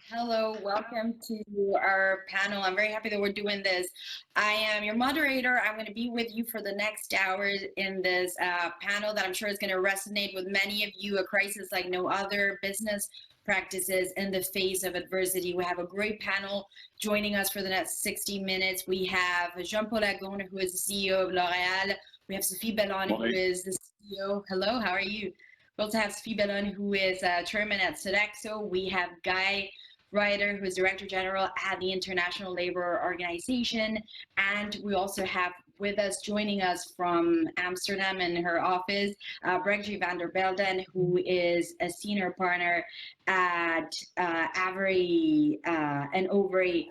Hello, welcome to our panel. I'm very happy that we're doing this. I am your moderator. I'm going to be with you for the next hour in this panel that I'm sure is going to resonate with many of you. A crisis like no other, business practices in the face of adversity. We have a great panel joining us for the next 60 minutes. We have Jean-Paul Agone, who is the CEO of L'Oréal. We have Sophie Bellon, who is the CEO. Hello, how are you? We also have Sophie Bellon, who is chairman at Sodexo. We have Guy Ryder, who is Director General at the International Labour Organization. And we also have with us, joining us from Amsterdam in her office, Brechtje van der Belden, who is a senior partner at Avery and Overy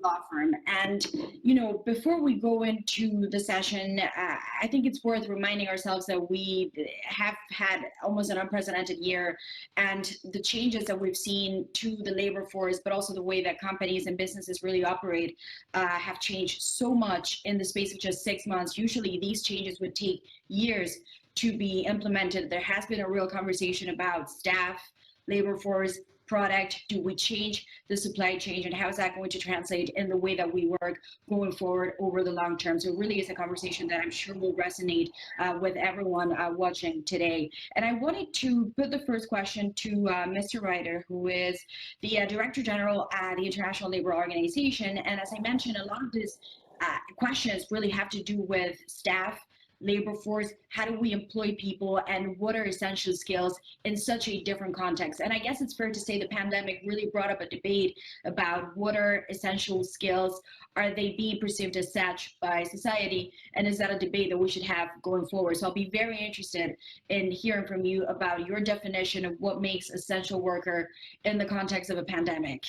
law firm. And, you know, before we go into the session, I think it's worth reminding ourselves that we have had almost an unprecedented year, and the changes that we've seen to the labor force, but also the way that companies and businesses really operate have changed so much in the space of just 6 months. Usually these changes would take years to be implemented. There has been a real conversation about staff, labor force, product. Do we change the supply chain, and how is that going to translate in the way that we work going forward over the long term? So it really is a conversation that I'm sure will resonate with everyone watching today. And I wanted to put the first question to Mr. Ryder, who is the Director General at the International Labour Organization. And as I mentioned, a lot of these questions really have to do with staff, labor force, how do we employ people, and what are essential skills in such a different context. And I guess it's fair to say the pandemic really brought up a debate about what are essential skills, are they being perceived as such by society, and is that a debate that we should have going forward? So I'll be very interested in hearing from you about your definition of what makes essential worker in the context of a pandemic.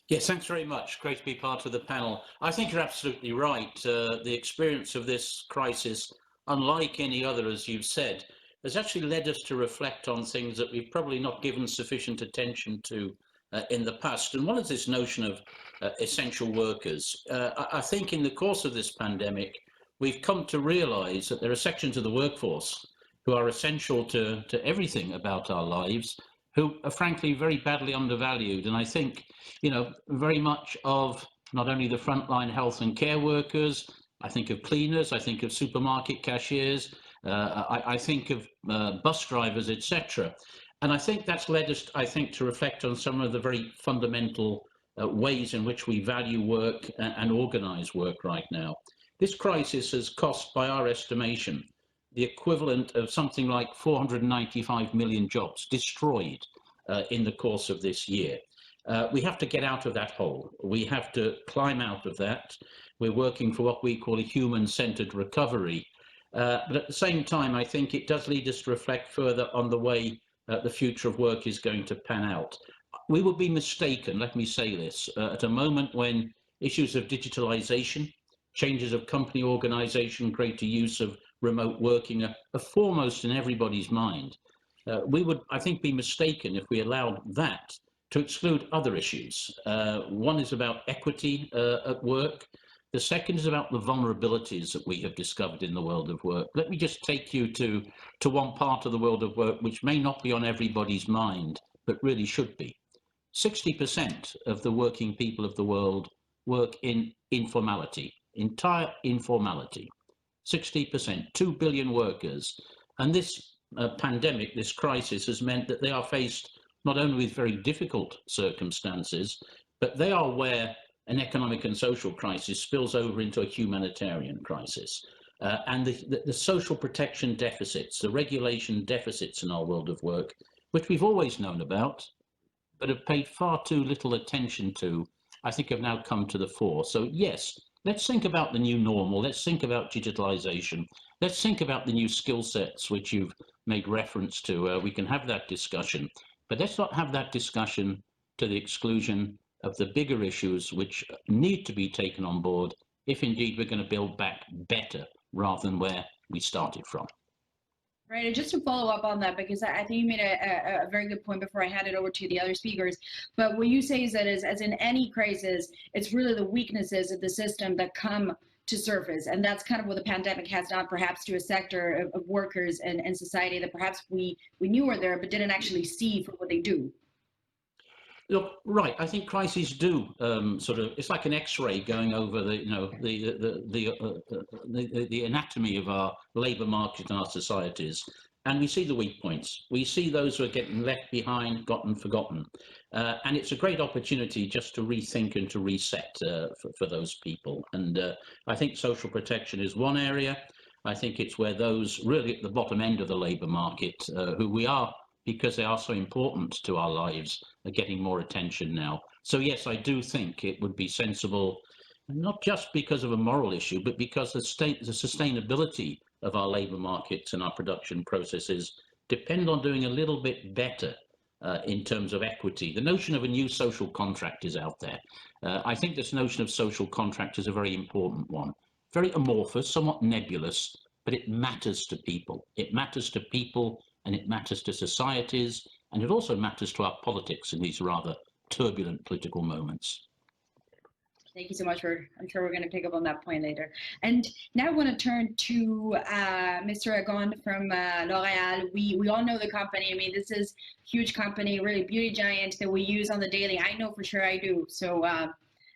Yes, thanks very much. Great to be part of the panel. I think you're absolutely right. The experience of this crisis, unlike any other, as you've said, has actually led us to reflect on things that we've probably not given sufficient attention to in the past. And one is this notion of essential workers. I think in the course of this pandemic, we've come to realize that there are sections of the workforce who are essential to everything about our lives, who are frankly very badly undervalued. And I think, you know, very much of not only the frontline health and care workers, I think of cleaners, I think of supermarket cashiers, I think of bus drivers, etc. And I think that's led us, I think, to reflect on some of the very fundamental ways in which we value work and organize work right now. This crisis has cost, by our estimation, the equivalent of something like 495 million jobs destroyed in the course of this year. We have to get out of that hole. We have to climb out of that. We're working for what we call a human-centered recovery. But at the same time, I think it does lead us to reflect further on the way the future of work is going to pan out. We would be mistaken, let me say this, at a moment when issues of digitalization, changes of company organization, greater use of remote working are foremost in everybody's mind. We would, I think, be mistaken if we allowed that to exclude other issues. One is about equity at work. The second is about the vulnerabilities that we have discovered in the world of work. Let me just take you to one part of the world of work which may not be on everybody's mind, but really should be. 60% of the working people of the world work in informality, entire informality. 60%, 2 billion workers. And this pandemic, this crisis, has meant that they are faced not only with very difficult circumstances, but they are where an economic and social crisis spills over into a humanitarian crisis. And the social protection deficits, the regulation deficits in our world of work, which we've always known about, but have paid far too little attention to, I think have now come to the fore. So yes, let's think about the new normal. Let's think about digitalization. Let's think about the new skill sets, which you've made reference to. We can have that discussion, but let's not have that discussion to the exclusion of the bigger issues which need to be taken on board if indeed we're going to build back better rather than where we started from. Right, and just to follow up on that, because I think you made a very good point before I hand it over to the other speakers, but what you say is that as in any crisis, it's really the weaknesses of the system that come to surface, and that's kind of what the pandemic has done perhaps to a sector of workers and society that perhaps we knew were there but didn't actually see for what they do. Look, right. I think crises do sort of. It's like an X-ray going over the, the anatomy of our labour market and our societies, and we see the weak points. We see those who are getting left behind, gotten forgotten, and it's a great opportunity just to rethink and to reset for those people. And I think social protection is one area. I think it's where those really at the bottom end of the labour market, who we are because they are so important to our lives, are getting more attention now. So yes, I do think it would be sensible, not just because of a moral issue, but because the sustainability of our labour markets and our production processes depend on doing a little bit better in terms of equity. The notion of a new social contract is out there. I think this notion of social contract is a very important one. Very amorphous, somewhat nebulous, but it matters to people. It matters to people, and it matters to societies, and it also matters to our politics in these rather turbulent political moments. Thank you so much. I'm sure we're going to pick up on that point later. And now I want to turn to Mr. Agon from L'Oréal. We all know the company. I mean, this is a huge company, really beauty giant that we use on the daily. I know for sure I do. So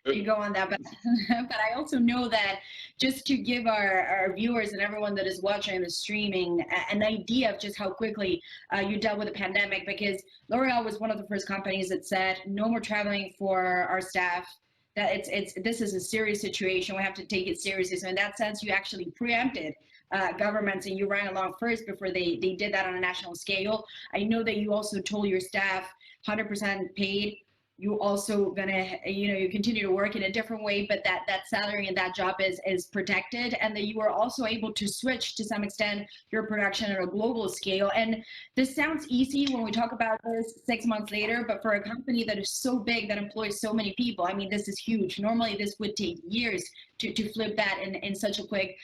you go on that, but I also know that just to give our viewers and everyone that is watching the streaming an idea of just how quickly you dealt with the pandemic, because L'Oréal was one of the first companies that said no more traveling for our staff. That this is a serious situation. We have to take it seriously. So in that sense, you actually preempted governments and you ran along first before they did that on a national scale. I know that you also told your staff 100% paid. You also gonna, you continue to work in a different way, but that salary and that job is protected, and that you are also able to switch to some extent your production at a global scale. And this sounds easy when we talk about this 6 months later, but for a company that is so big, that employs so many people, I mean, this is huge. Normally this would take years to flip that in such a quick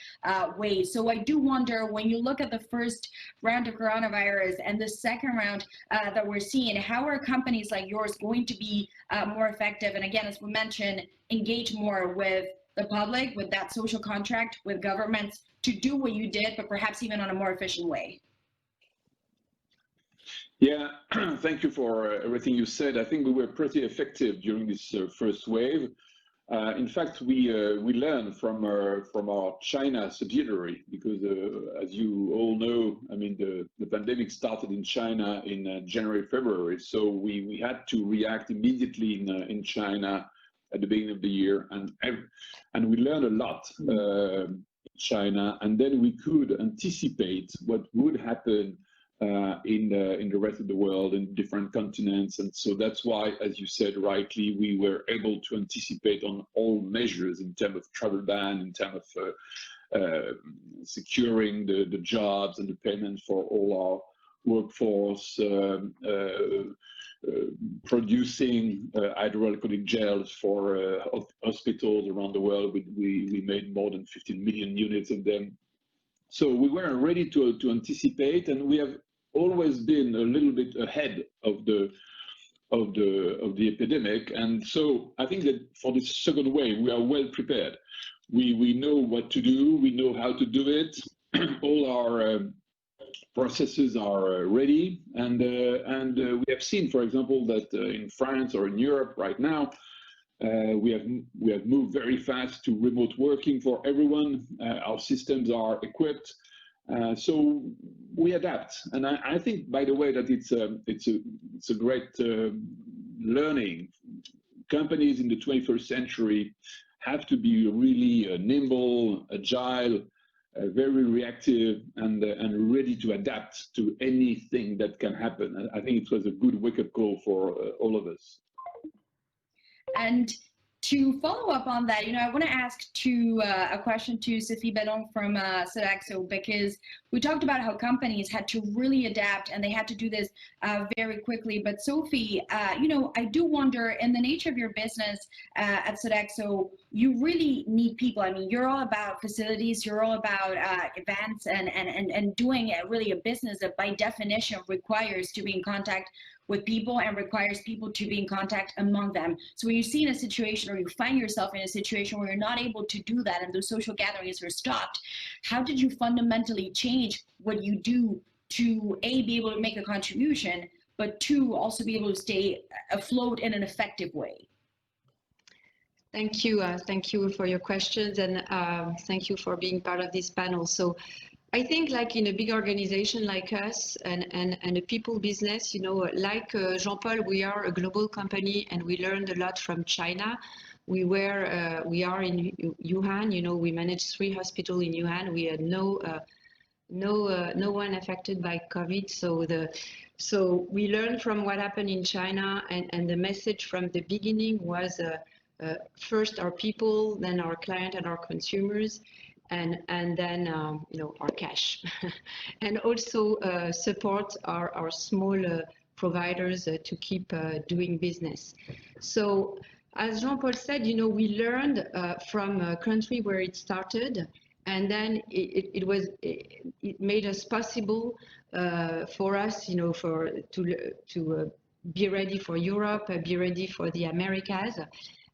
way. So I do wonder, when you look at the first round of coronavirus and the second round that we're seeing, how are companies like yours going to be more effective? And again, as we mentioned, engage more with the public, with that social contract, with governments, to do what you did, but perhaps even on a more efficient way. Yeah, thank you for everything you said. I think we were pretty effective during this first wave. In fact, we learned from our China subsidiary, because as you all know, I mean, the pandemic started in China in January, February. So we had to react immediately in China at the beginning of the year, and we learned a lot in China, and then we could anticipate what would happen in the rest of the world, in different continents. And so that's why, as you said rightly, we were able to anticipate on all measures in terms of travel ban, in terms of securing the jobs and the payment for all our workforce, producing hydroalcoholic gels for hospitals around the world. We made more than 15 million units of them. So we were ready to anticipate, and we have always been a little bit ahead of the epidemic. And so I think that for the second wave, we are well prepared. We know what to do. We know how to do it. All our processes are ready, and we have seen, for example, that in France or in Europe right now, we have moved very fast to remote working for everyone. Our systems are equipped, so we adapt. And I think, by the way, that it's a great learning. Companies in the 21st century have to be really nimble, agile, very reactive, and ready to adapt to anything that can happen. I think it was a good wake-up call for all of us. And to follow up on that, I want to ask a question to Sophie Bellon from Sodexo, because we talked about how companies had to really adapt and they had to do this very quickly. But Sophie, I do wonder, in the nature of your business at Sodexo, you really need people. I mean, you're all about facilities, you're all about events and doing really a business that by definition requires to be in contact with people and requires people to be in contact among them. So when you see in a situation, or you find yourself in a situation where you're not able to do that and those social gatherings are stopped, how did you fundamentally change what you do to be able to make a contribution, but two, also be able to stay afloat in an effective way? Thank you. Thank you for your questions, and thank you for being part of this panel. So I think like in a big organization like us and a people business, you know, like Jean-Paul, we are a global company and we learned a lot from China. We are in Wuhan, you know, we managed 3 hospitals in Wuhan. We had no one affected by COVID. So we learned from what happened in China, and the message from the beginning was first our people, then our client and our consumers, and then you know, our cash, and also support our small providers to keep doing business. So as Jean-Paul said, you know, we learned from a country where it started, and then it made us possible for us, you know, to be ready for Europe, be ready for the Americas.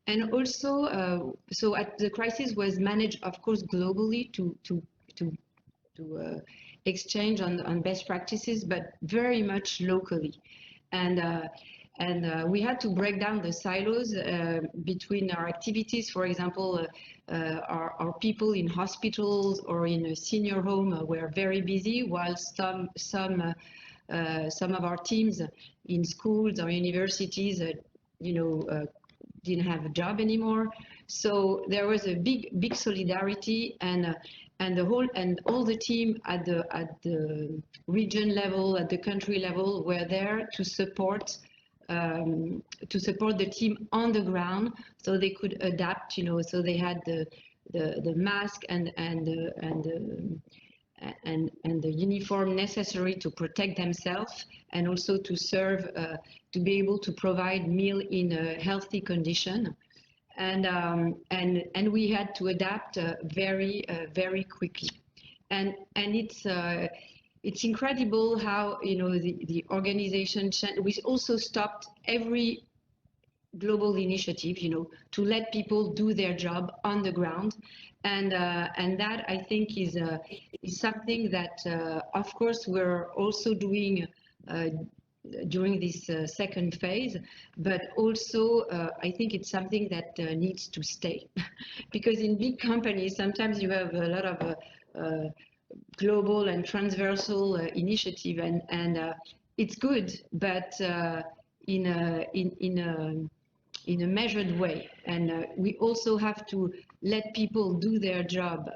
And also, so the crisis was managed, of course, globally to exchange on best practices, but very much locally. And we had to break down the silos between our activities. For example, our people in hospitals or in a senior home were very busy, while some of our teams in schools or universities, you know, didn't have a job anymore. So there was a big solidarity, and all the team at the region level, at the country level, were there to support the team on the ground, so they could adapt, you know. So they had the mask and the uniform necessary to protect themselves, and also to serve, to be able to provide meal in a healthy condition, and we had to adapt very quickly, and it's incredible how, you know, the organization, we also stopped every global initiative, you know, to let people do their job on the ground. And that, I think, is something that, of course, we're also doing during this second phase, but also I think it's something that needs to stay, because in big companies sometimes you have a lot of global and transversal initiative, and it's good, but in a measured way. And we also have to let people do their job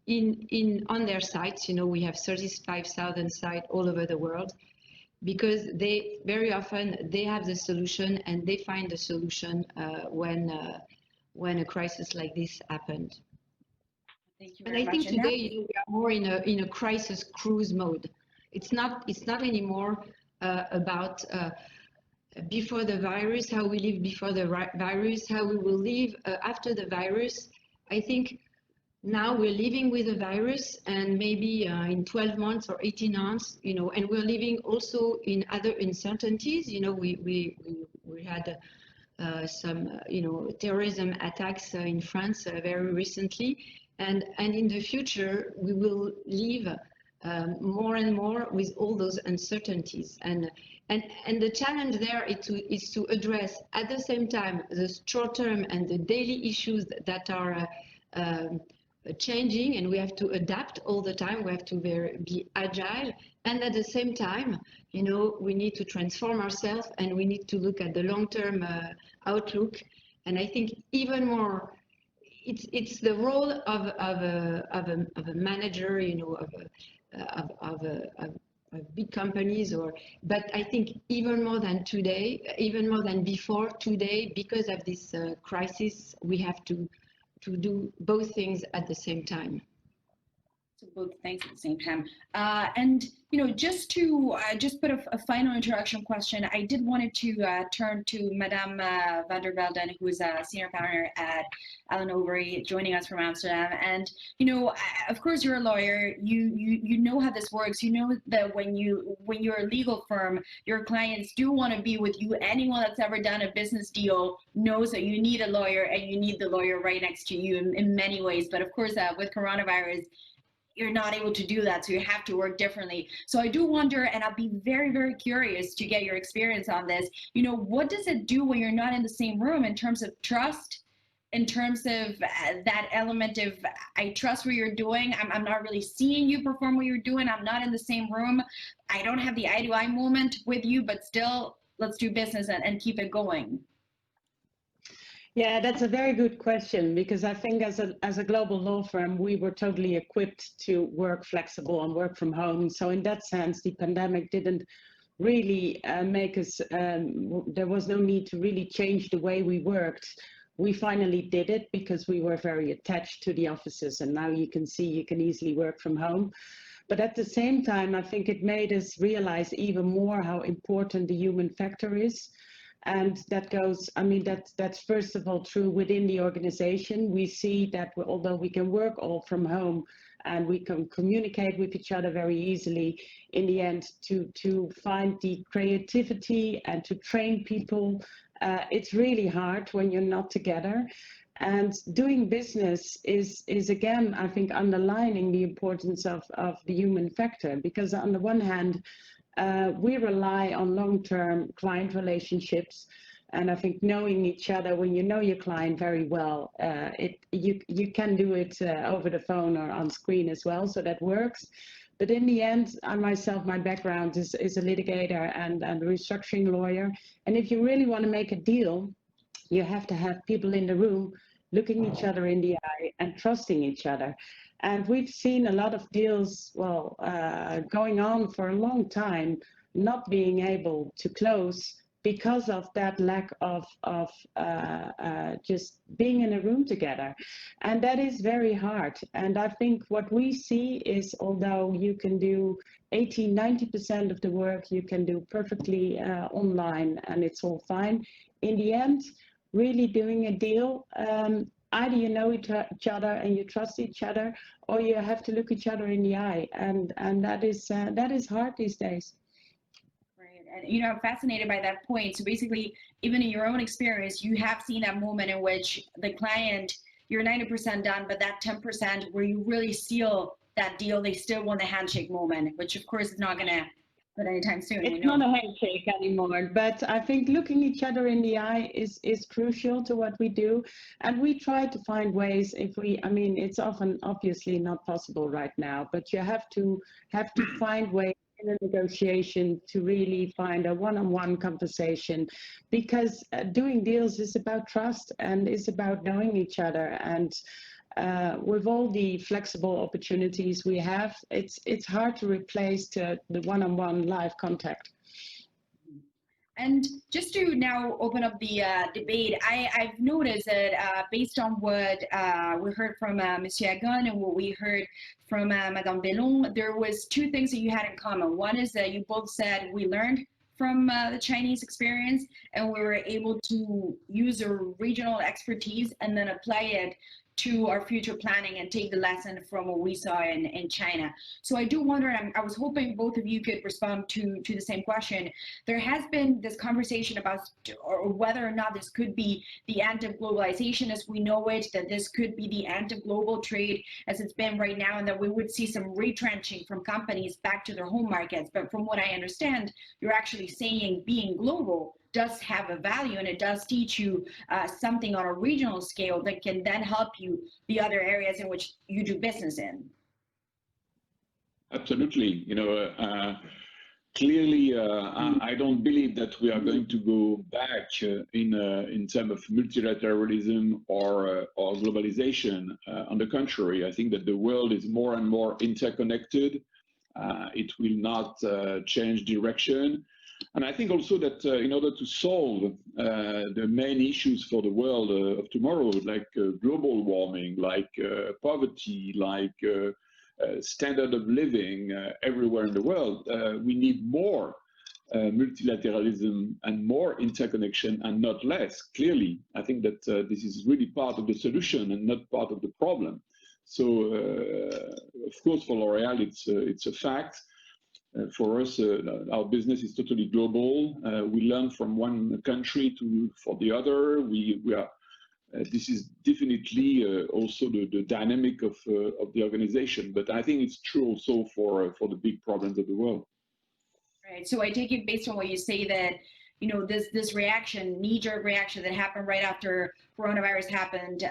on their sites. You know, we have 35,000 sites all over the world, because they very often they have the solution, and they find the solution when a crisis like this happened. Thank you And very I much. think today, you know, we are more in a crisis cruise mode. It's not anymore about before the virus, how we live before the virus, how we will live after the virus. I think now we're living with the virus, and maybe in 12 months or 18 months, you know, and we're living also in other uncertainties. You know, we had some, you know, terrorism attacks in France very recently, and in the future we will live more and more with all those uncertainties, and the challenge there is to address at the same time the short term and the daily issues that are changing, and we have to adapt all the time. We have to be agile, and at the same time, you know, we need to transform ourselves, and we need to look at the long-term outlook. And I think even more, it's the role of a manager, you know, of big companies, but I think even more than today, even more than before today, because of this crisis, we have to do both things at the same time. So both things at the same time. And, you know, just to just put a final introduction question, I did wanted to turn to Madame van der Velden, who is a senior partner at Allen Overy, joining us from Amsterdam. And, you know, of course, you're a lawyer. You know how this works. You know that when you're a legal firm, your clients do want to be with you. Anyone that's ever done a business deal knows that you need a lawyer, and you need the lawyer right next to you in many ways. But of course, with coronavirus, you're not able to do that, so you have to work differently. So I do wonder, and I'll be very, very curious to get your experience on this. You know, what does it do when you're not in the same room in terms of trust, in terms of that element of I trust what you're doing. I'm not really seeing you perform what you're doing. I'm not in the same room. I don't have the eye to eye moment with you, but still, let's do business and keep it going. Yeah, that's a very good question, because I think as a global law firm, we were totally equipped to work flexible and work from home. So in that sense, the pandemic didn't really make us, there was no need to really change the way we worked. We finally did it because we were very attached to the offices, and now you can see you can easily work from home. But at the same time, I think it made us realize even more how important the human factor is. And that goes, I mean, that's first of all true within the organization. We see that although we can work all from home and we can communicate with each other very easily, in the end, to find the creativity and to train people, it's really hard when you're not together. And doing business is again, I think, underlining the importance of the human factor, because on the one hand, we rely on long-term client relationships, and I think knowing each other, when you know your client very well, you can do it over the phone or on screen as well, so that works. But in the end, I myself, my background is a litigator and a restructuring lawyer, and if you really want to make a deal, you have to have people in the room looking each other in the eye and trusting each other. And we've seen a lot of deals, well, going on for a long time, not being able to close because of that lack of just being in a room together. And that is very hard. And I think what we see is, although you can do 80–90% of the work, you can do perfectly online and it's all fine, in the end, really doing a deal, either you know each other and you trust each other, or you have to look each other in the eye, and that is hard these days. Right, and you know, I'm fascinated by that point. So basically, even in your own experience, you have seen that moment in which the client, you're 90% done, but that 10% where you really seal that deal, they still want the handshake moment, which of course is not going to happen anytime soon. It's not a handshake anymore, but I think looking each other in the eye is crucial to what we do. And we try to find ways, I mean, it's often obviously not possible right now, but you have to find ways in a negotiation to really find a one-on-one conversation, because doing deals is about trust and is about knowing each other. And with all the flexible opportunities we have, it's hard to replace the one-on-one live contact. And just to now open up the debate, I've noticed that based on what we heard from Monsieur Agon and what we heard from Madame Bellon, there was two things that you had in common. One is that you both said we learned from the Chinese experience, and we were able to use our regional expertise and then apply it to our future planning and take the lesson from what we saw in China. So I do wonder, and I was hoping both of you could respond to the same question. There has been this conversation about or whether or not this could be the end of globalization as we know it, that this could be the end of global trade as it's been right now, and that we would see some retrenching from companies back to their home markets. But from what I understand, you're actually saying being global does have a value, and it does teach you something on a regional scale that can then help you the other areas in which you do business in. Absolutely. You know, clearly, I don't believe that we are going to go back in terms of multilateralism or globalization. On the contrary, I think that the world is more and more interconnected. It will not change direction. And I think also that in order to solve the main issues for the world of tomorrow, like global warming, like poverty, like standard of living everywhere in the world, we need more multilateralism and more interconnection and not less. Clearly, I think that this is really part of the solution and not part of the problem. So, of course, for L'Oréal, it's a fact. For us, our business is totally global. We learn from one country for the other. We are this is definitely also the dynamic of the organization. But I think it's true also for the big problems of the world. Right. So I take it based on what you say that, you know, this reaction, knee-jerk reaction that happened right after coronavirus happened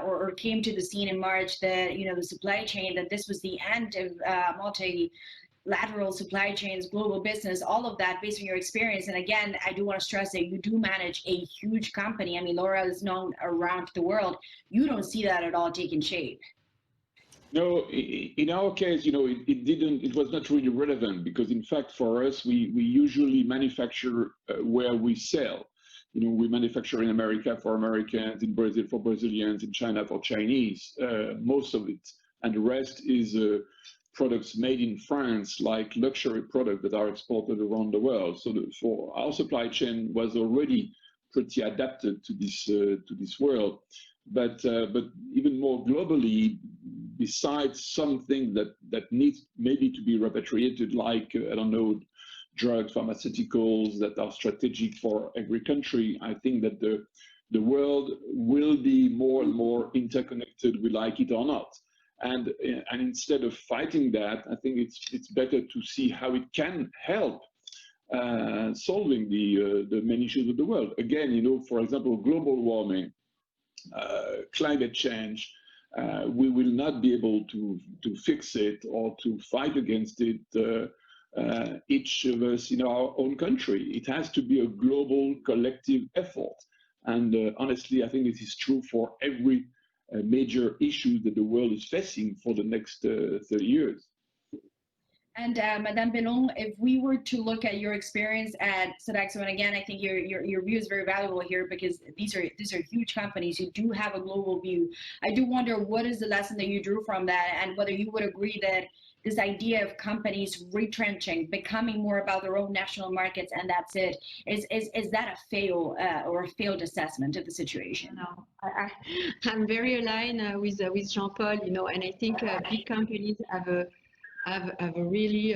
or came to the scene in March, that, you know, the supply chain, that this was the end of multilateral supply chains, global business, all of that based on your experience. And again, I do want to stress that you do manage a huge company. I mean, Laura is known around the world. You don't see that at all taking shape. No, in our case, you know, it was not really relevant because, in fact, for us, we usually manufacture where we sell. You know, we manufacture in America for Americans, in Brazil for Brazilians, in China for Chinese, most of it. And the rest is products made in France, like luxury products that are exported around the world. So for our supply chain was already pretty adapted to this world. But even more globally, besides something that needs maybe to be repatriated, like, I don't know, drugs, pharmaceuticals that are strategic for every country, I think that the world will be more and more interconnected, we like it or not. And instead of fighting that, I think it's better to see how it can help solving the main issues of the world. Again, you know, for example, global warming, climate change, we will not be able to fix it or to fight against it, each of us in our own country. It has to be a global collective effort. And honestly, I think this is true for every major issue that the world is facing for the next 30 years. And Madame Benon, if we were to look at your experience at Sodexo, and again, I think your view is very valuable here because these are huge companies who do have a global view. I do wonder what is the lesson that you drew from that, and whether you would agree that this idea of companies retrenching, becoming more about their own national markets, and that's it. Is that a fail or a failed assessment of the situation? No, I'm very aligned with Jean-Paul, you know, and I think big companies have a really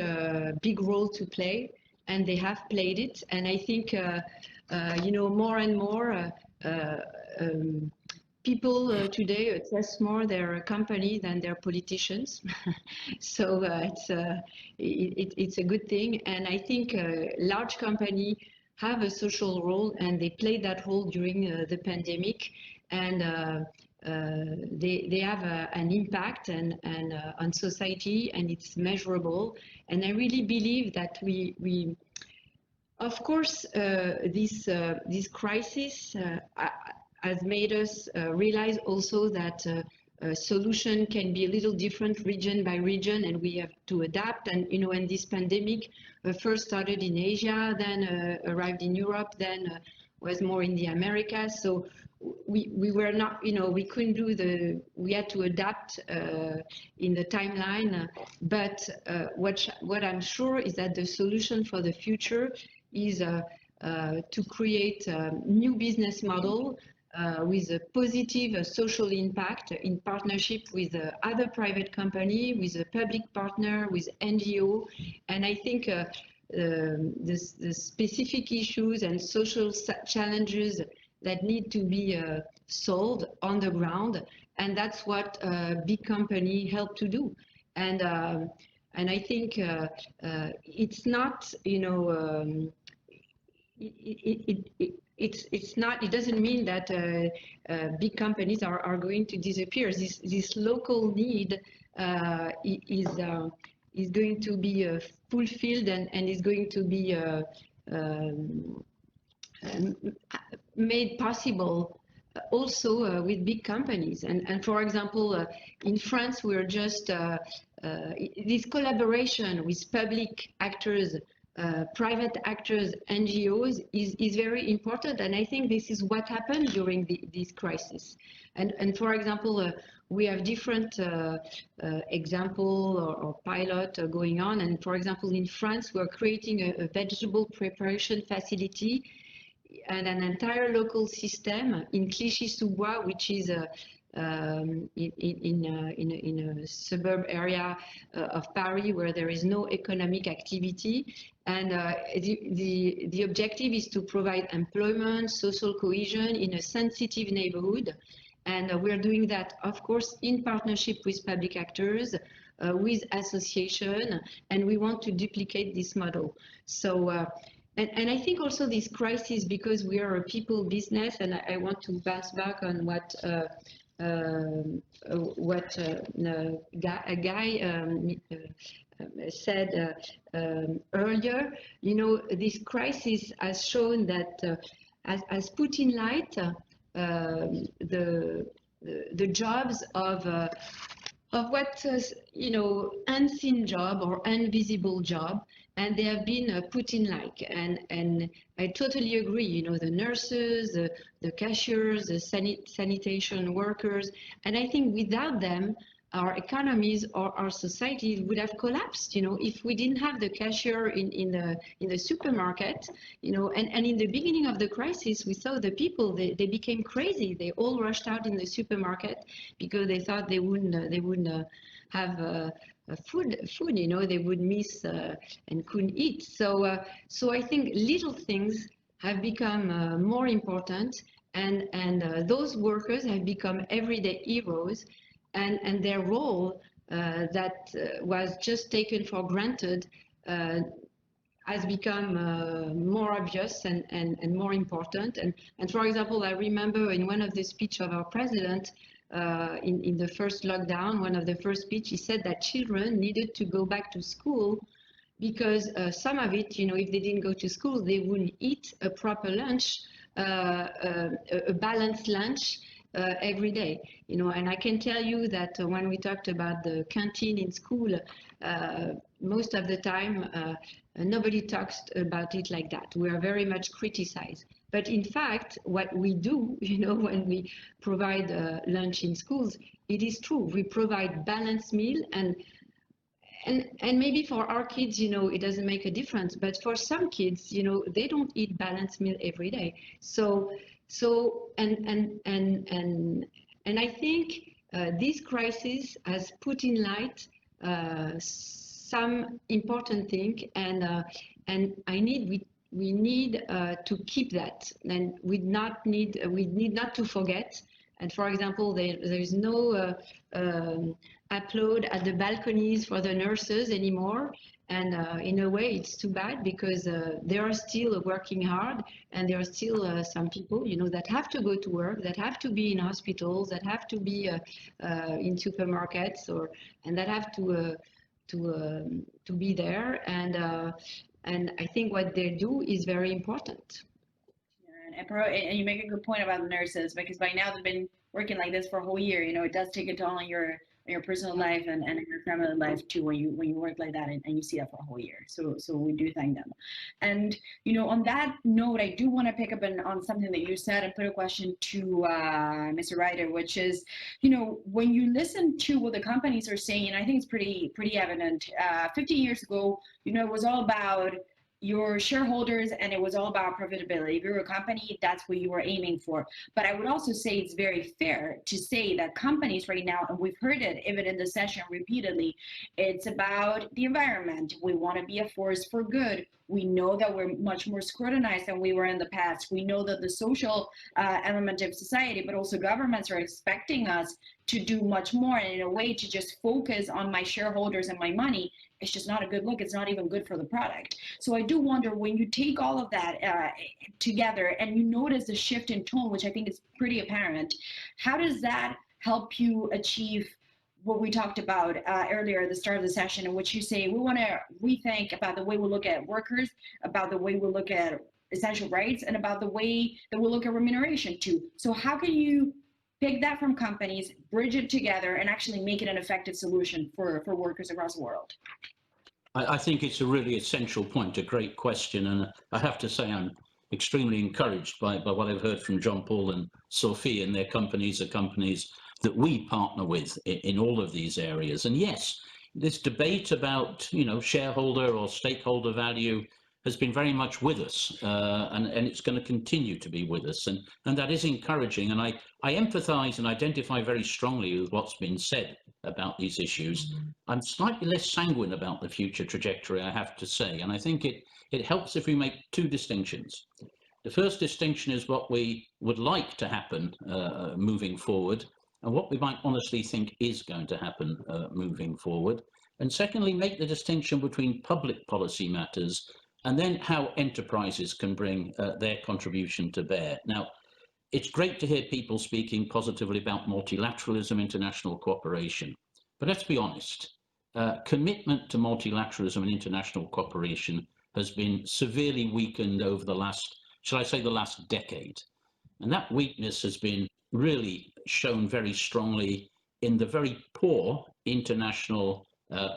big role to play, and they have played it. And I think, you know, more and more people today trust more their company than their politicians. So it's a good thing. And I think large companies have a social role, and they played that role during the pandemic. And they have an impact and on society, and it's measurable. And I really believe that we of course, this crisis has made us realize also that a solution can be a little different region by region, and we have to adapt. And you know, when this pandemic first started in Asia, then arrived in Europe, then was more in the Americas. So we were not, you know, we couldn't do we had to adapt in the timeline. But what I'm sure is that the solution for the future is to create a new business model with a positive social impact in partnership with other private company, with a public partner, with NGO. And I think the specific issues and social challenges that need to be solved on the ground, and that's what big company help to do. And I think it's not, you know, it's not. It doesn't mean that big companies are going to disappear. This local need is going to be fulfilled and is going to be made possible also with big companies. And for example, in France, we're just this collaboration with public actors, private actors, NGOs is very important. And I think this is what happened during this crisis. And for example, we have different example or pilot going on. And for example, in France, we're creating a vegetable preparation facility and an entire local system in Clichy-sous-Bois, which is in a suburb area of Paris where there is no economic activity. And the objective is to provide employment, social cohesion in a sensitive neighborhood. And we're doing that, of course, in partnership with public actors, with association, and we want to duplicate this model. So, and I think also this crisis, because we are a people business, and I want to bounce back on what a guy said earlier. You know, this crisis has shown that has put in light the jobs of what you know, unseen job or invisible job, and they have been put in light. And I totally agree. You know, the nurses, the cashiers, the sanitation workers, and I think without them, our economies or our society would have collapsed. You know, if we didn't have the cashier in the supermarket, you know, and in the beginning of the crisis, we saw the people, they became crazy. They all rushed out in the supermarket because they thought they wouldn't have food, you know, they would miss and couldn't eat. So so I think little things have become more important, and those workers have become everyday heroes. And their role that was just taken for granted has become more obvious and more important. And for example, I remember in one of the speech of our president in the first lockdown, one of the first speech, he said that children needed to go back to school because some of it, you know, if they didn't go to school, they wouldn't eat a proper lunch, a balanced lunch. Every day, you know, and I can tell you that when we talked about the canteen in school, most of the time nobody talks about it like that. We are very much criticized. But in fact, what we do, you know, when we provide lunch in schools, it is true. We provide balanced meal, and maybe for our kids, you know, it doesn't make a difference. But for some kids, you know, they don't eat balanced meal every day. So and I think this crisis has put in light some important thing, and we need to keep that, and we need not to forget. And for example, there is no upload at the balconies for the nurses anymore. And in a way, it's too bad, because they are still working hard, and there are still some people, you know, that have to go to work, that have to be in hospitals, that have to be in supermarkets, and that have to be there. And I think what they do is very important. And you make a good point about the nurses, because by now they've been working like this for a whole year. You know, it does take a toll on your personal life and your family life too, when you work like that and you see that for a whole year. So we do thank them. And you know, on that note, I do want to pick up on something that you said and put a question to Mr. Ryder, which is, you know, when you listen to what the companies are saying, I think it's pretty evident. 15 years ago, you know, it was all about your shareholders, and it was all about profitability. If you're a company, that's what you were aiming for. But I would also say it's very fair to say that companies right now, and we've heard it even in the session repeatedly, it's about the environment. We want to be a force for good. We know that we're much more scrutinized than we were in the past. We know that the social element of society, but also governments, are expecting us to do much more, and in a way to just focus on my shareholders and my money. It's just not a good look. It's not even good for the product. So I do wonder, when you take all of that together and you notice the shift in tone, which I think is pretty apparent, how does that help you achieve what we talked about earlier at the start of the session, in which you say we want to rethink about the way we look at workers, about the way we look at essential rights, and about the way that we look at remuneration too. So how can you pick that from companies, bridge it together, and actually make it an effective solution for workers across the world? I think it's a really essential point, a great question, and I have to say I'm extremely encouraged by what I've heard from John Paul and Sophie, and their companies are companies that we partner with in all of these areas. And yes, this debate about, you know, shareholder or stakeholder value has been very much with us, and it's going to continue to be with us, and that is encouraging. And I empathise and identify very strongly with what's been said about these issues. I'm slightly less sanguine about the future trajectory, I have to say, and I think it helps if we make two distinctions. The first distinction is what we would like to happen moving forward, and what we might honestly think is going to happen moving forward. And secondly, make the distinction between public policy matters and then how enterprises can bring their contribution to bear. Now, it's great to hear people speaking positively about multilateralism, international cooperation. But let's be honest, commitment to multilateralism and international cooperation has been severely weakened over the last, shall I say, the last decade. And that weakness has been really shown very strongly in the very poor international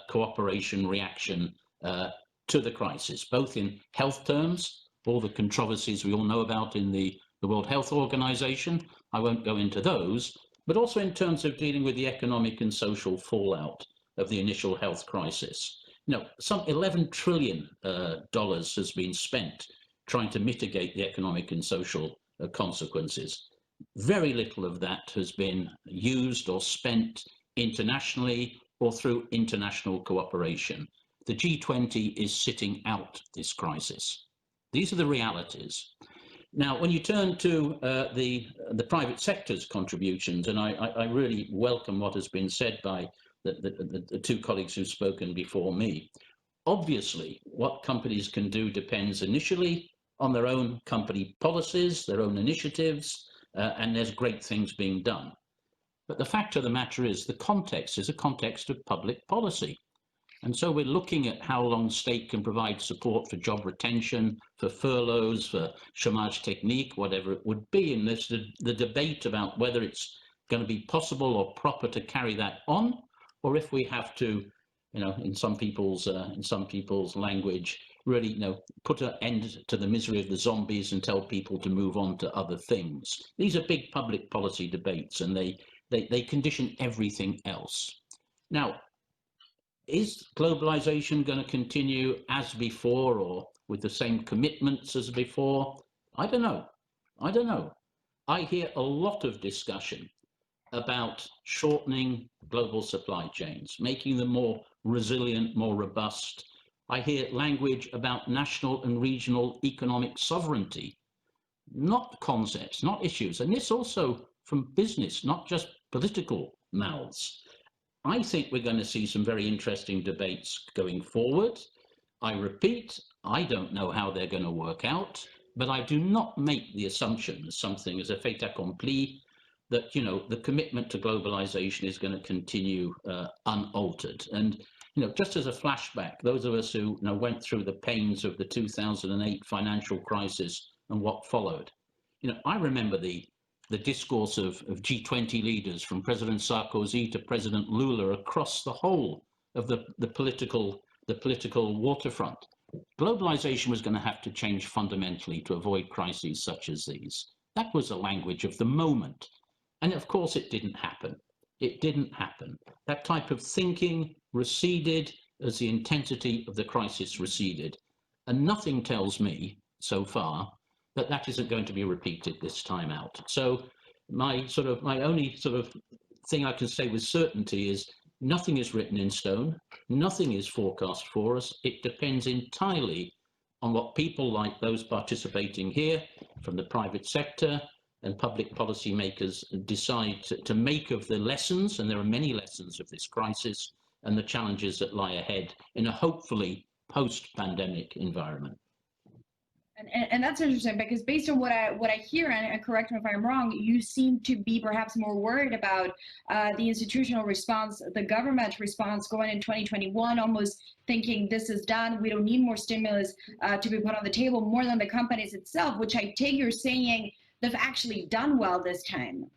cooperation reaction to the crisis, both in health terms, all the controversies we all know about in the World Health Organization, I won't go into those, but also in terms of dealing with the economic and social fallout of the initial health crisis. You know, some $11 trillion has been spent trying to mitigate the economic and social consequences. Very little of that has been used or spent internationally or through international cooperation. The G20 is sitting out this crisis. These are the realities. Now, when you turn to the private sector's contributions, and I really welcome what has been said by the two colleagues who've spoken before me. Obviously, what companies can do depends initially on their own company policies, their own initiatives, and there's great things being done. But the fact of the matter is the context is a context of public policy. And so we're looking at how long state can provide support for job retention, for furloughs, for chômage technique, whatever it would be. And there's the debate about whether it's going to be possible or proper to carry that on, or if we have to, you know, in some people's language, really, you know, put an end to the misery of the zombies and tell people to move on to other things. These are big public policy debates, and they condition everything else. Now, is globalization going to continue as before or with the same commitments as before? I don't know. I don't know. I hear a lot of discussion about shortening global supply chains, making them more resilient, more robust. I hear language about national and regional economic sovereignty, not concepts, not issues. And this also from business, not just political mouths. I think we're going to see some very interesting debates going forward. I repeat, I don't know how they're going to work out, but I do not make the assumption as something as a fait accompli that, you know, the commitment to globalization is going to continue unaltered. And, you know, just as a flashback, those of us who, you know, went through the pains of the 2008 financial crisis and what followed, you know, I remember the discourse of G20 leaders, from President Sarkozy to President Lula, across the whole of the political waterfront. Globalization was going to have to change fundamentally to avoid crises such as these. That was the language of the moment. And of course, it didn't happen. It didn't happen. That type of thinking receded as the intensity of the crisis receded. And nothing tells me so far that isn't going to be repeated this time out. So my only sort of thing I can say with certainty is nothing is written in stone, nothing is forecast for us. It depends entirely on what people like those participating here from the private sector and public policy makers decide to make of the lessons, and there are many lessons of this crisis, and the challenges that lie ahead in a hopefully post-pandemic environment. And that's interesting, because based on what I hear, and correct me if I'm wrong, you seem to be perhaps more worried about the institutional response, the government response going in 2021, almost thinking this is done, we don't need more stimulus to be put on the table, more than the companies itself, which I take you're saying they've actually done well this time.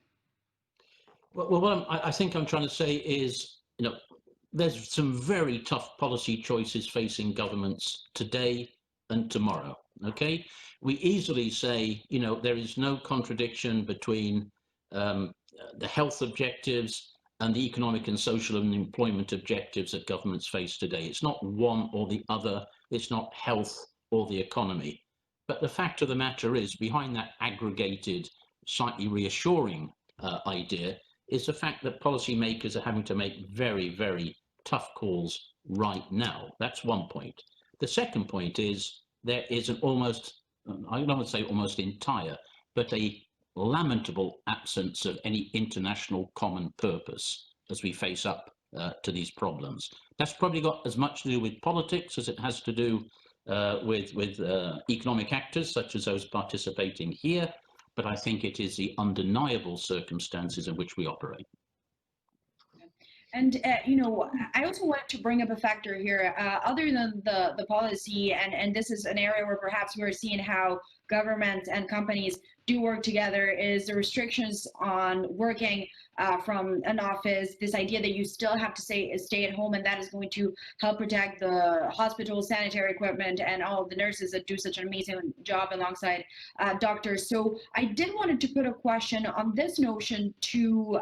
Well, what I think I'm trying to say is, you know, there's some very tough policy choices facing governments today and tomorrow. Okay, we easily say, you know, there is no contradiction between the health objectives and the economic and social and employment objectives that governments face today. It's not one or the other. It's not health or the economy. But the fact of the matter is, behind that aggregated, slightly reassuring idea is the fact that policymakers are having to make very, very tough calls right now. That's one point. The second point is there is an almost, I don't want to say almost entire, but a lamentable absence of any international common purpose as we face up to these problems. That's probably got as much to do with politics as it has to do with economic actors such as those participating here, but I think it is the undeniable circumstances in which we operate. And you know, I also wanted to bring up a factor here, other than the policy, and this is an area where perhaps we're seeing how governments and companies do work together, is the restrictions on working from an office, this idea that you still have to stay at home, and that is going to help protect the hospital sanitary equipment and all of the nurses that do such an amazing job alongside doctors. So I did wanted to put a question on this notion to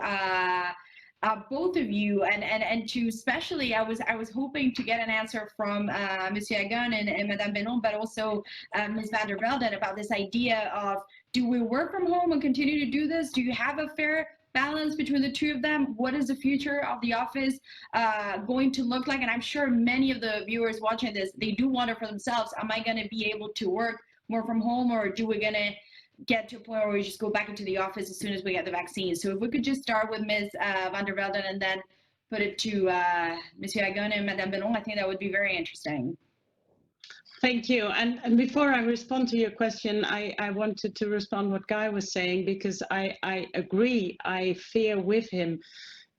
both of you, and to especially, I was hoping to get an answer from Monsieur Agon and Madame Benon, but also Ms. van der Velden, about this idea of, do we work from home and continue to do this? Do you have a fair balance between the two of them? What is the future of the office going to look like? And I'm sure many of the viewers watching this, they do wonder for themselves, am I going to be able to work more from home, or do we going to get to a point where we just go back into the office as soon as we get the vaccine? So if we could just start with Ms. van der Velden and then put it to Monsieur Agon and Madame Benon, I think that would be very interesting. Thank you. And before I respond to your question, I wanted to respond what Guy was saying, because I agree, I fear with him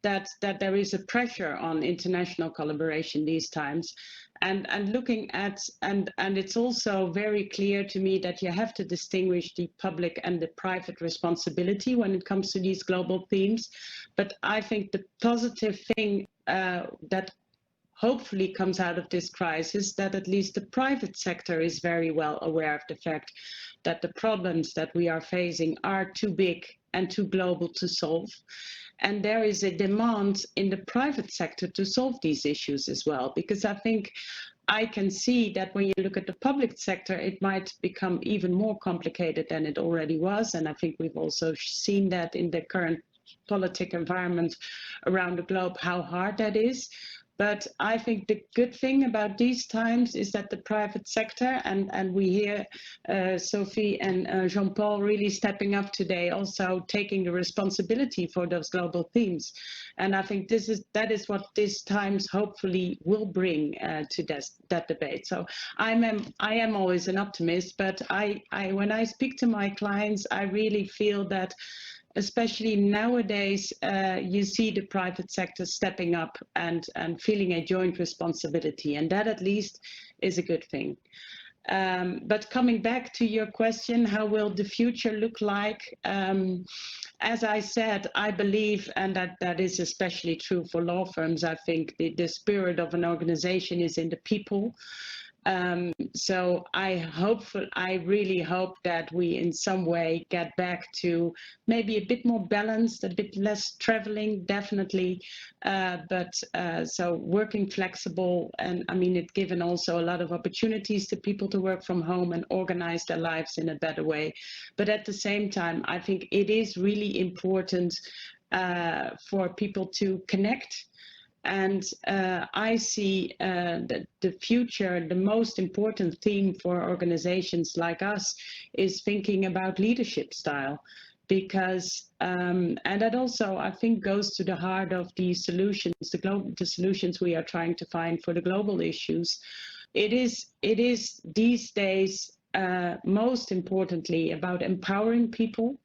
that there is a pressure on international collaboration these times. And looking at, and it's also very clear to me that you have to distinguish the public and the private responsibility when it comes to these global themes. But I think the positive thing that hopefully comes out of this crisis, that at least the private sector is very well aware of the fact that the problems that we are facing are too big and too global to solve. And there is a demand in the private sector to solve these issues as well, because I think I can see that when you look at the public sector, it might become even more complicated than it already was. And I think we've also seen that in the current political environment around the globe, how hard that is. But I think the good thing about these times is that the private sector, and we hear Sophie and Jean-Paul really stepping up today, also taking the responsibility for those global themes. And I think that is what these times hopefully will bring to that debate. So I am always an optimist, but when I speak to my clients, I really feel that especially nowadays, you see the private sector stepping up and feeling a joint responsibility, and that at least is a good thing. But coming back to your question, how will the future look like? As I said, I believe, and that is especially true for law firms, I think the spirit of an organization is in the people. So I really hope that we in some way get back to maybe a bit more balanced, a bit less traveling, definitely, but so working flexible, and I mean, it's given also a lot of opportunities to people to work from home and organize their lives in a better way. But at the same time, I think it is really important for people to connect. And I see that the future, the most important theme for organizations like us is thinking about leadership style, because, and that also I think goes to the heart of the solutions, the solutions we are trying to find for the global issues. It is these days most importantly about empowering people.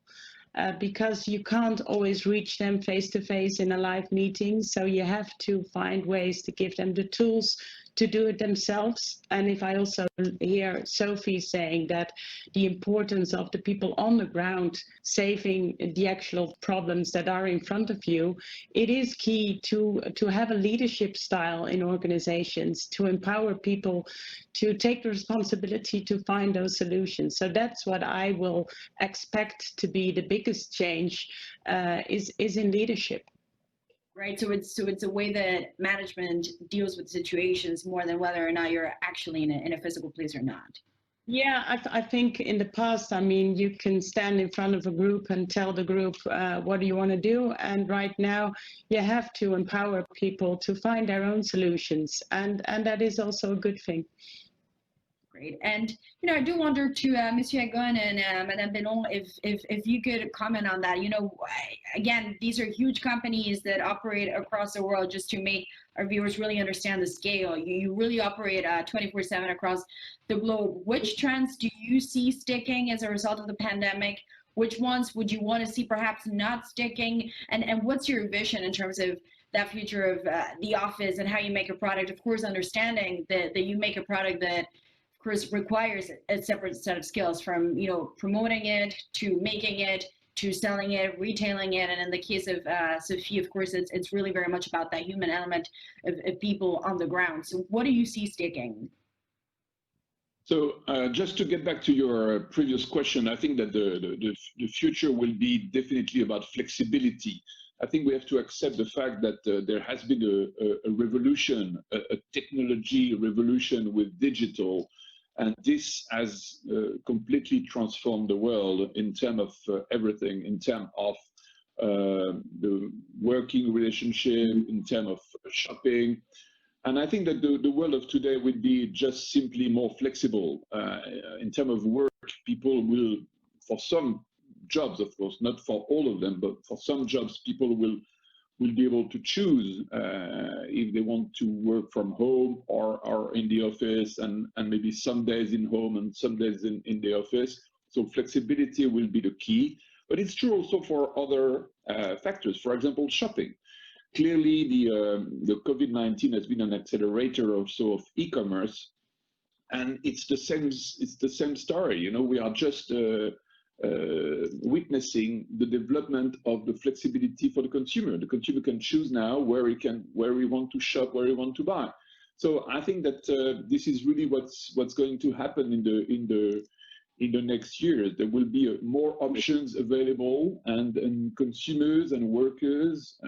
Because you can't always reach them face to face in a live meeting. So you have to find ways to give them the tools to do it themselves. And if I also hear Sophie saying that the importance of the people on the ground saving the actual problems that are in front of you, it is key to have a leadership style in organizations, to empower people to take the responsibility to find those solutions. So that's what I will expect to be the biggest change is in leadership. Right, so it's a way that management deals with situations more than whether or not you're actually in a physical place or not. Yeah, I think in the past, I mean, you can stand in front of a group and tell the group, what do you want to do? And right now, you have to empower people to find their own solutions. And that is also a good thing. Great. And, you know, I do wonder to Monsieur Agon and Madame Benon, if you could comment on that. You know, again, these are huge companies that operate across the world. Just to make our viewers really understand the scale, you really operate 24/7 across the globe. Which trends do you see sticking as a result of the pandemic? Which ones would you want to see perhaps not sticking? And what's your vision in terms of that future of the office and how you make a product? Of course, understanding that you make a product that course requires a separate set of skills, from, you know, promoting it to making it to selling it, retailing it. And in the case of Sophie, of course, it's really very much about that human element of people on the ground. So what do you see sticking? So just to get back to your previous question, I think that the future will be definitely about flexibility. I think we have to accept the fact that there has been a revolution, a technology revolution with digital, and this has completely transformed the world in terms of everything, in terms of the working relationship, in terms of shopping. And I think that the world of today will be just simply more flexible. In terms of work, people will, for some jobs, of course, not for all of them, but for some jobs, people will be able to choose if they want to work from home or in the office, and maybe some days in home and some days in the office. So flexibility will be the key. But it's true also for other factors. For example, shopping. Clearly, the COVID-19 has been an accelerator also of e-commerce, and it's the same story. You know, we are just witnessing the development of the flexibility for the consumer. The consumer can choose now where he want to shop, where he want to buy. So I think that this is really what's going to happen in the next years. There will be more options available, and consumers and workers,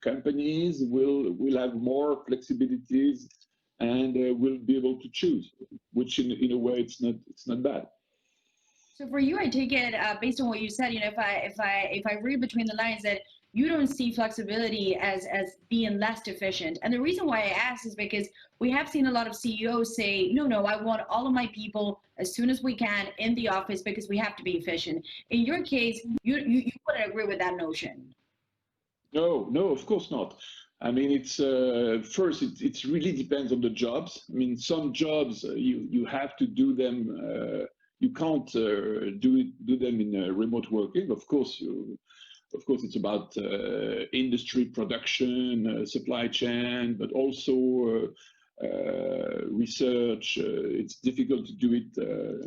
companies will have more flexibilities, and will be able to choose, which in a way it's not bad. So for you, I take it based on what you said, you know, if I read between the lines, that you don't see flexibility as being less efficient. And the reason why I ask is because we have seen a lot of CEOs say, no, I want all of my people as soon as we can in the office because we have to be efficient. In your case, you wouldn't agree with that notion. No, of course not. I mean, it's first, it really depends on the jobs. I mean, some jobs you have to do them. You can't do them in remote working. Of course, it's about industry, production, supply chain, but also research. It's difficult to do it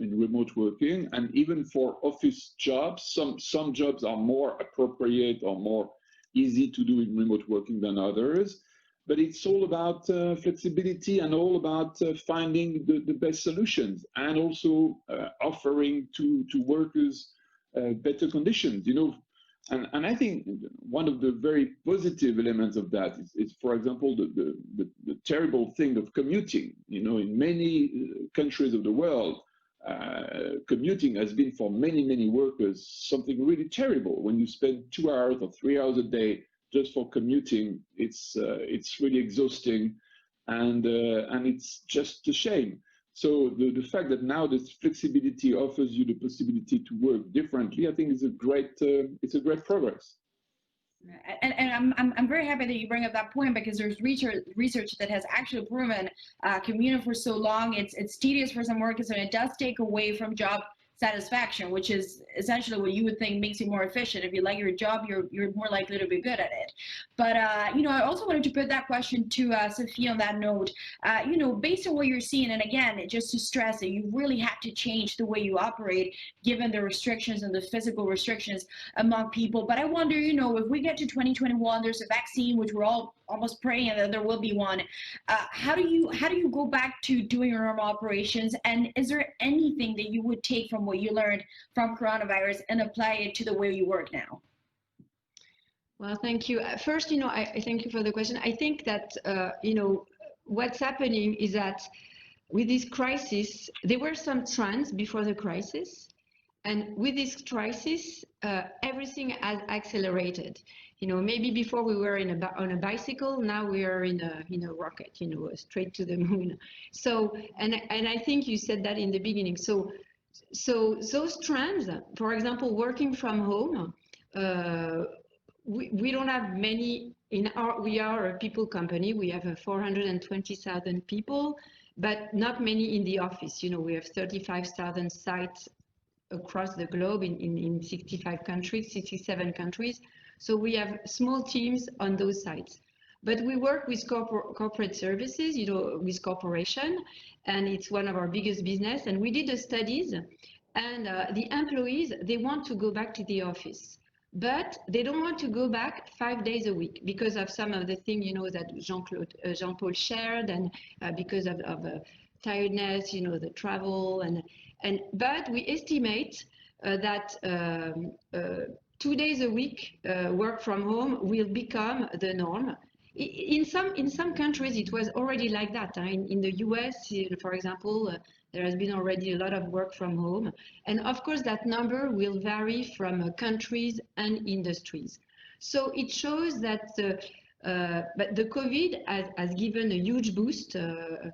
in remote working, and even for office jobs, some jobs are more appropriate or more easy to do in remote working than others. But it's all about flexibility, and all about finding the best solutions, and also offering to workers better conditions. You know, and I think one of the very positive elements of that is for example, the terrible thing of commuting. You know, in many countries of the world, commuting has been for many workers something really terrible. When you spend 2 hours or 3 hours a day just for commuting, it's really exhausting, and it's just a shame. So the fact that now this flexibility offers you the possibility to work differently, I think is a great progress. And I'm very happy that you bring up that point, because there's research that has actually proven commuting for so long, it's tedious for some workers, and it does take away from job satisfaction, which is essentially what you would think makes you more efficient. If you like your job, you're more likely to be good at it. But you know, I also wanted to put that question to Sophie on that note. You know, based on what you're seeing, and again, just to stress that you really have to change the way you operate given the restrictions and the physical restrictions among people. But I wonder, you know, if we get to 2021, there's a vaccine, which we're all almost praying that there will be one. How do you go back to doing your normal operations? And is there anything that you would take from what you learned from coronavirus and apply it to the way you work now? Well, thank you. First, you know, I thank you for the question. I think that, you know, what's happening is that with this crisis, there were some trends before the crisis, and with this crisis, everything has accelerated. You know, maybe before we were on a bicycle, now we are in a rocket. You know, straight to the moon. So, and I think you said that in the beginning. So those trends, for example, working from home, we don't have many we are a people company. We have 420,000 people, but not many in the office. You know, we have 35,000 sites across the globe in 65 countries, 67 countries. So we have small teams on those sites. But we work with corporate services, you know, with corporation, and it's one of our biggest business. And we did the studies, and the employees, they want to go back to the office, but they don't want to go back 5 days a week because of some of the things, you know, that Jean-Paul shared, and because of tiredness, you know, the travel, but we estimate that 2 days a week work from home will become the norm. In some countries, it was already like that. In the US, for example, there has been already a lot of work from home. And of course, that number will vary from countries and industries. So it shows that but the COVID has given a huge boost to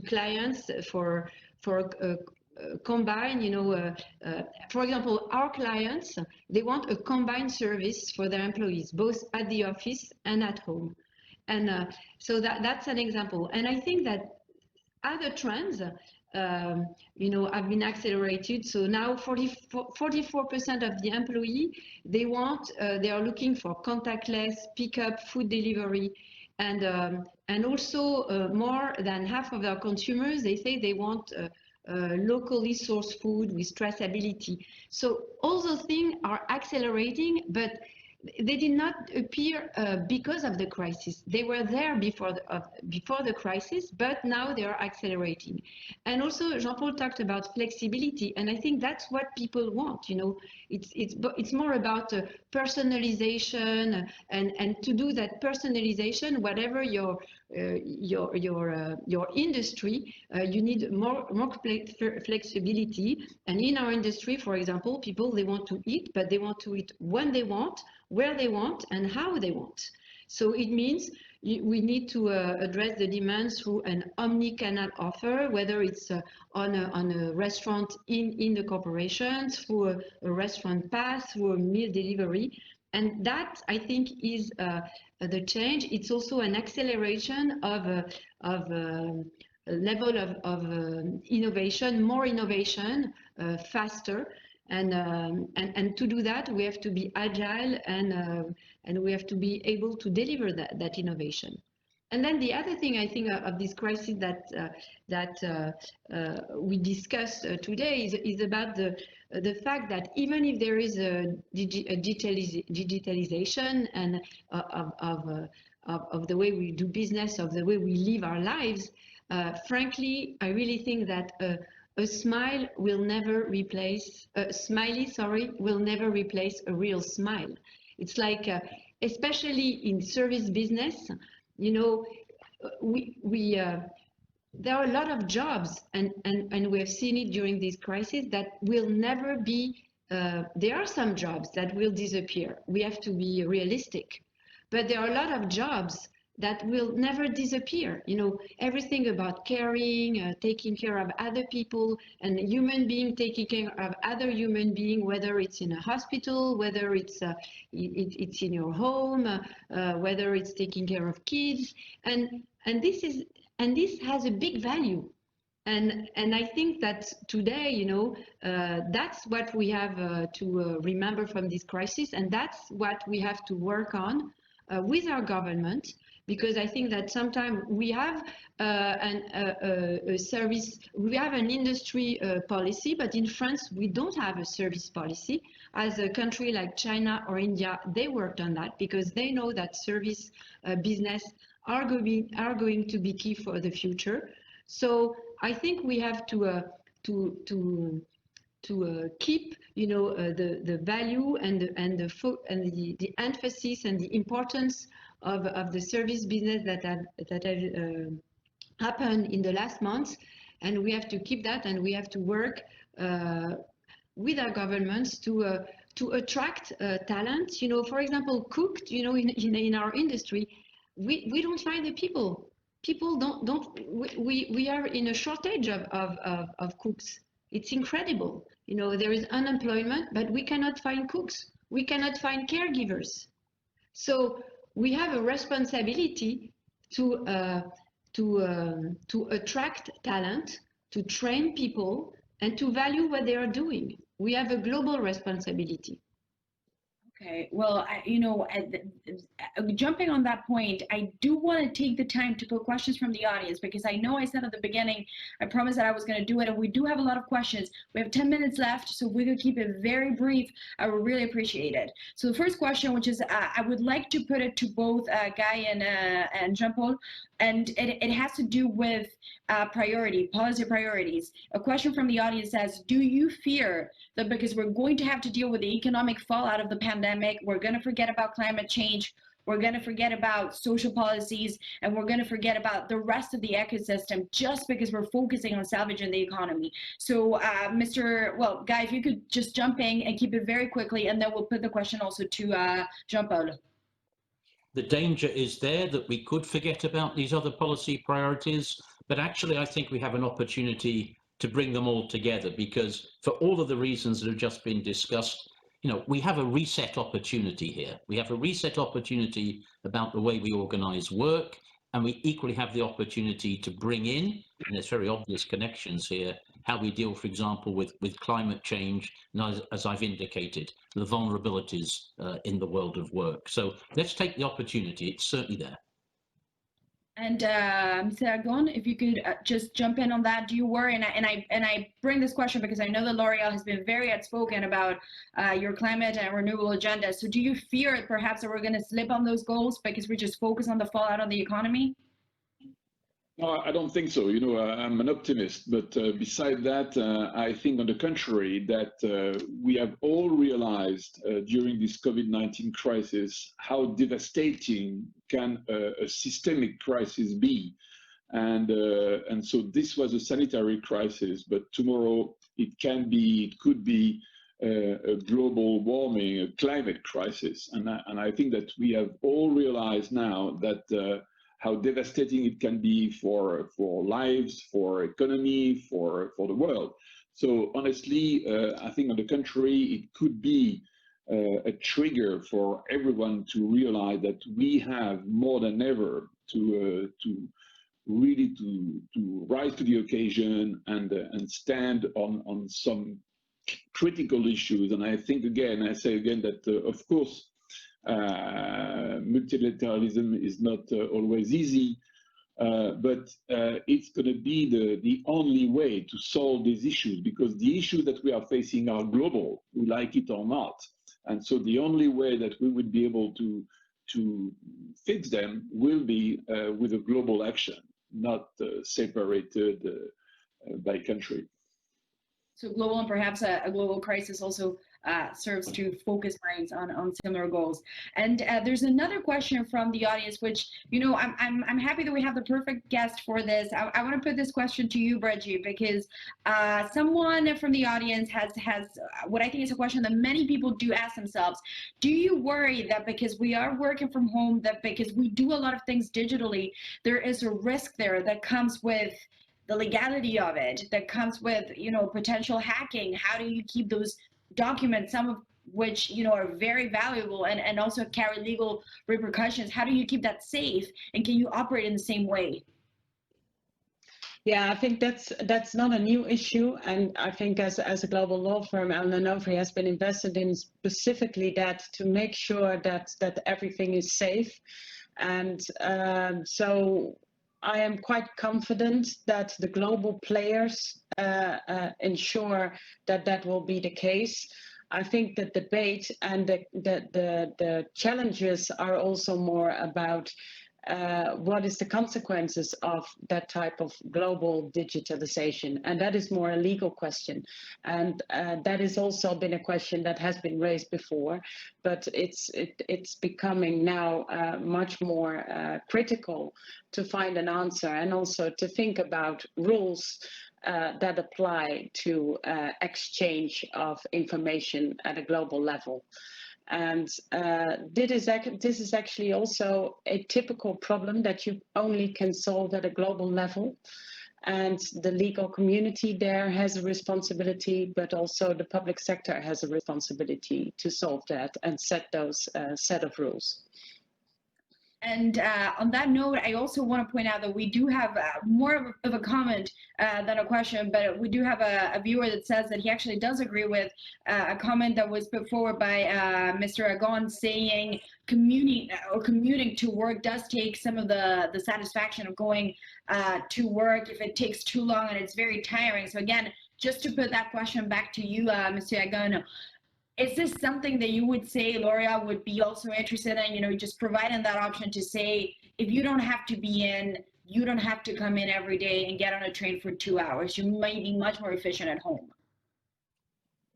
clients for combine, you know, for example, our clients, they want a combined service for their employees, both at the office and at home. And so that's an example. And I think that other trends, you know, have been accelerated. So now 44% of the employee, they are looking for contactless pickup, food delivery. And also more than half of our consumers, they say they want locally sourced food with traceability. So all those things are accelerating, but they did not appear because of the crisis. They were there before the crisis, but now they are accelerating. And also, Jean-Paul talked about flexibility, and I think that's what people want. You know, it's more about personalization, and to do that personalization, whatever your industry, you need more flexibility. And in our industry, for example, people, they want to eat, but they want to eat when they want, where they want, and how they want. So it means we need to address the demands through an omni-channel offer, whether it's on a restaurant in the corporation, through a restaurant pass, through a meal delivery. And that, I think, is the change. It's also an acceleration of a level of innovation, more innovation, faster. And to do that, we have to be agile, and we have to be able to deliver that innovation. And then the other thing I think of this crisis that we discussed today is about the fact that even if there is a digitalization and of the way we do business, of the way we live our lives, frankly, I really think that a smile will never replace a smiley, will never replace a real smile. It's like, especially in service business, you know, there are a lot of jobs, and we have seen it during this crisis, that will never be, there are some jobs that will disappear. We have to be realistic, but there are a lot of jobs that will never disappear. You know, everything about caring, taking care of other people, and human being taking care of other human being, whether it's in a hospital, whether it's in your home, whether it's taking care of kids, and this has a big value. And I think that today, you know, that's what we have to remember from this crisis, and that's what we have to work on with our government. Because I think that sometimes we have a service, we have an industry policy, but in France, we don't have a service policy. As a country like China or India, they worked on that because they know that service business are going to be key for the future. So I think we have to keep, you know, the value and the emphasis and the importance of the service business that I've happened in the last months, and we have to keep that, and we have to work with our governments to attract talent. You know, for example, cooked. You know, in our industry, we don't find the people. People don't. We are in a shortage of cooks. It's incredible. You know, there is unemployment, but we cannot find cooks. We cannot find caregivers. So we have a responsibility to attract talent, to train people, and to value what they are doing. We have a global responsibility. Okay, well, jumping on that point, I do want to take the time to put questions from the audience, because I know I said at the beginning, I promised that I was going to do it, and we do have a lot of questions. We have 10 minutes left, so if we could keep it very brief, I would really appreciate it. So the first question, which is, I would like to put it to both Guy and Jean-Paul, and it has to do with policy priorities. A question from the audience says, do you fear that because we're going to have to deal with the economic fallout of the pandemic, we're going to forget about climate change, we're going to forget about social policies, and we're going to forget about the rest of the ecosystem just because we're focusing on salvaging the economy? So Guy, if you could just jump in and keep it very quickly, and then we'll put the question also to Jean-Paul. The danger is there that we could forget about these other policy priorities, but actually I think we have an opportunity to bring them all together, because for all of the reasons that have just been discussed, you know, we have a reset opportunity here. We have a reset opportunity about the way we organize work, and we equally have the opportunity to bring in, and there's very obvious connections here, how we deal, for example, with climate change, and as I've indicated, the vulnerabilities in the world of work. So let's take the opportunity. It's certainly there. And Mr. Agon, if you could just jump in on that, do you worry? And I bring this question because I know that L'Oreal has been very outspoken about your climate and renewable agenda. So do you fear perhaps that we're going to slip on those goals because we just focus on the fallout on the economy? No, I don't think so. You know, I'm an optimist, but beside that, I think on the contrary, that we have all realized during this COVID-19 crisis how devastating can a systemic crisis be. And so this was a sanitary crisis, but tomorrow it could be a global warming, a climate crisis. And I think that we have all realized now that how devastating it can be for lives, for economy, for the world. So honestly, I think on the contrary, it could be a trigger for everyone to realize that we have more than ever to really to rise to the occasion and stand on some critical issues. And I think again, I say again that of course, multilateralism is not always easy, but it's going to be the only way to solve these issues, because the issues that we are facing are global, we like it or not. And so the only way that we would be able to fix them will be with a global action, not separated by country. So global, and perhaps a global crisis also serves to focus minds on similar goals. And there's another question from the audience, which, you know, I'm happy that we have the perfect guest for this. I want to put this question to you, Bridgie, because someone from the audience has what I think is a question that many people do ask themselves. Do you worry that because we are working from home, that because we do a lot of things digitally, there is a risk there that comes with the legality of it, that comes with, you know, potential hacking? How do you keep those documents, some of which, you know, are very valuable and also carry legal repercussions? How do you keep that safe, and can you operate in the same way? Yeah, I think that's not a new issue, and I think as a global law firm, Alnanovi has been invested in specifically that, to make sure that everything is safe. And so I am quite confident that the global players ensure that that will be the case. I think the debate and the challenges are also more about what is the consequences of that type of global digitalization? And that is more a legal question. And that has also been a question that has been raised before, but it's becoming now much more critical to find an answer, and also to think about rules that apply to exchange of information at a global level. And this is actually also a typical problem that you only can solve at a global level. And the legal community there has a responsibility, but also the public sector has a responsibility to solve that and set those set of rules. And on that note, I also want to point out that we do have more of a comment than a question, but we do have a viewer that says that he actually does agree with a comment that was put forward by Mr. Agon, saying commuting to work does take some of the satisfaction of going to work if it takes too long and it's very tiring. So again, just to put that question back to you, Mr. Agon, is this something that you would say L'Oréal would be also interested in, just providing that option to say, if you don't have to be in, you don't have to come in every day and get on a train for 2 hours. You might be much more efficient at home.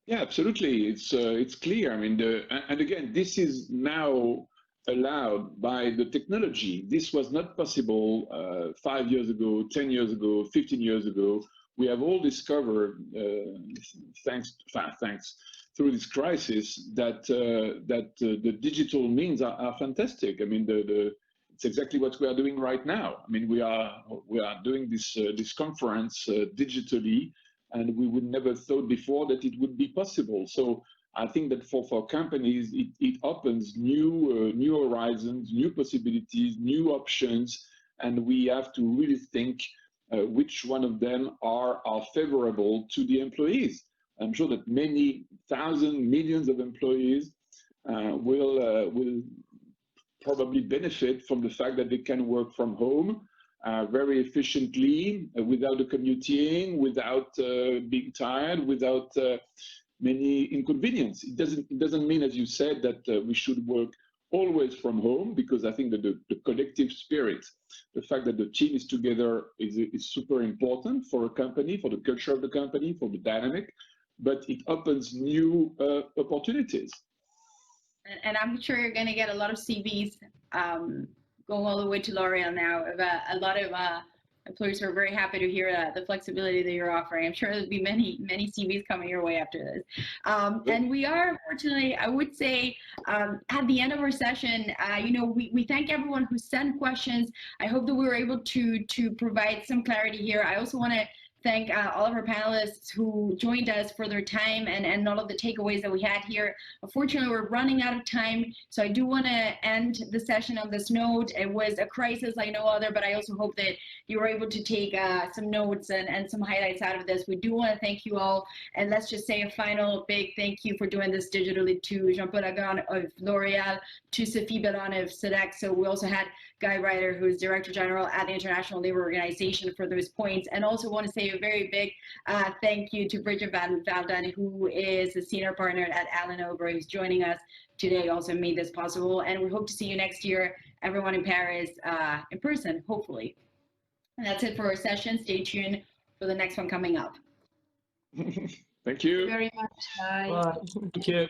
Yeah, absolutely. It's clear. I mean, and again, this is now allowed by the technology. This was not possible 5 years ago, 10 years ago, 15 years ago. We have all discovered, thanks through this crisis, that the digital means are fantastic. I mean, it's exactly what we are doing right now. I mean, we are doing this conference digitally, and we would never thought before that it would be possible. So I think that for companies, it opens new horizons, new possibilities, new options, and we have to really think which one of them are favorable to the employees. I'm sure that many thousand, millions of employees will probably benefit from the fact that they can work from home very efficiently, without the commuting, without being tired, without many inconvenience. It doesn't mean, as you said, that we should work always from home, because I think that the collective spirit, the fact that the team is together is super important for a company, for the culture of the company, for the dynamic, but it opens new opportunities. And I'm sure you're going to get a lot of CVs going all the way to L'Oréal now. A lot of employers who are very happy to hear the flexibility that you're offering. I'm sure there'll be many CVs coming your way after this. And we are, fortunately, I would say, at the end of our session. We thank everyone who sent questions. I hope that we were able to provide some clarity here. I also want to thank all of our panelists who joined us for their time and all of the takeaways that we had here. Unfortunately, we're running out of time, so I do want to end the session on this note. It was a crisis like no other, but I also hope that you were able to take some notes and some highlights out of this. We do want to thank you all, and let's just say a final big thank you for doing this digitally to Jean-Paul Agon of L'Oréal, to Sophie Bellon of Sodexo. We also had Guy Ryder, who is Director General at the International Labour Organization, for those points. And also want to say a very big thank you to Bridget Van Velden, who is a Senior Partner at Allen Overy, who's joining us today, also made this possible. And we hope to see you next year, everyone in Paris, in person, hopefully. And that's it for our session. Stay tuned for the next one coming up. Thank you. Thank you very much. Bye. Bye. Thank you.